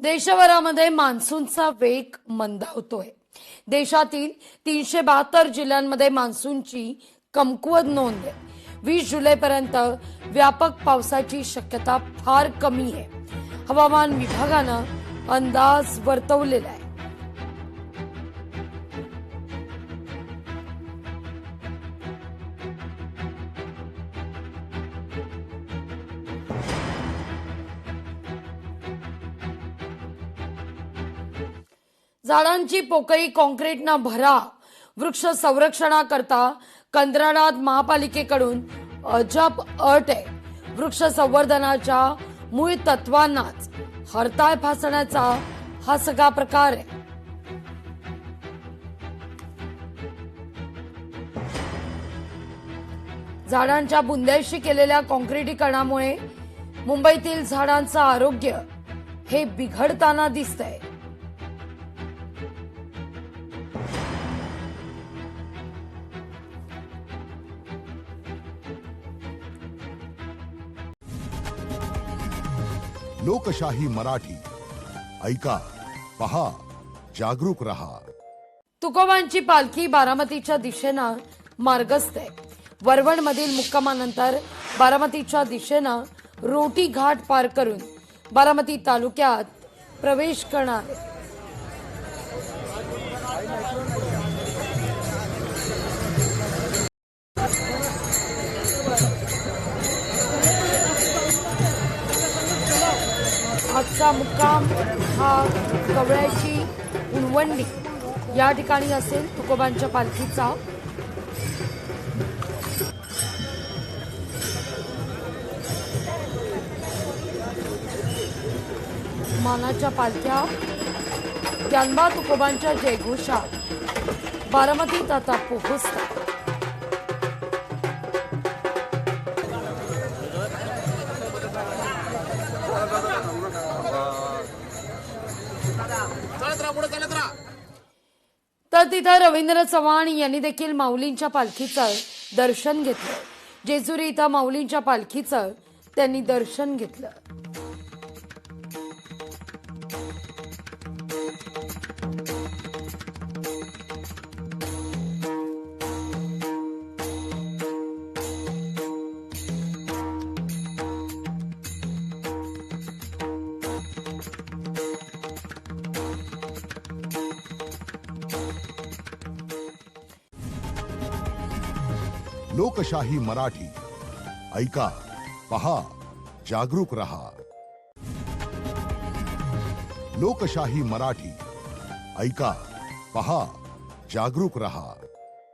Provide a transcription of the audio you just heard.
देशभरामध्ये मान्सूनचा वेग मंदावतोय। देशातील 372 जिल्ह्यांमध्ये मान्सूनची कमकुवत नोंद आहे। 20 जुलैपर्यंत व्यापक पावसाची शक्यता फार कमी आहे। हवामान विभागानं अंदाज वर्तवलेला आहे। झाडांची पोकळी कॉन्क्रीटनं भरा। वृक्ष संरक्षणाकरता कंत्राटात महापालिकेकडून अजब अट आहे। वृक्ष संवर्धनाच्या मूळ तत्वांनाच हरताळ फासण्याचा हा सगळा प्रकार आहे। झाडांच्या बुंद्याशी केलेल्या कॉन्क्रिटीकरणामुळे मुंबईतील झाडांचं आरोग्य हे बिघडताना दिसतंय। लोकशाही मराठी ऐका, पहा, जागरूक रहा। तुकोबांची पालखी बारामतीच्या दिशेनं मार्गस्थ आहे। वरवणमधील मुक्कामानंतर बारामतीच्या दिशेनं रोटी घाट पार करून बारामती तालुक्यात प्रवेश करणार आहे। आजचा मुक्काम हा कवळ्याची उणवंडी या ठिकाणी असेल। तुकोबांच्या पालखीचा मानाच्या पालख्या ज्ञानबा तुकोबांच्या जयघोषात बारामतीत आता पोहोचतात। तर तिथं रवींद्र चव्हाण यांनी देखील माऊलींच्या पालखीचं दर्शन घेतलं। जेजुरी इथं माऊलींच्या पालखीचं त्यांनी दर्शन घेतलं। लोकशाही मराठी ऐका, पहा, जागरूक रहा। लोकशाही मराठी ऐका, पहा, जागरूक रहा।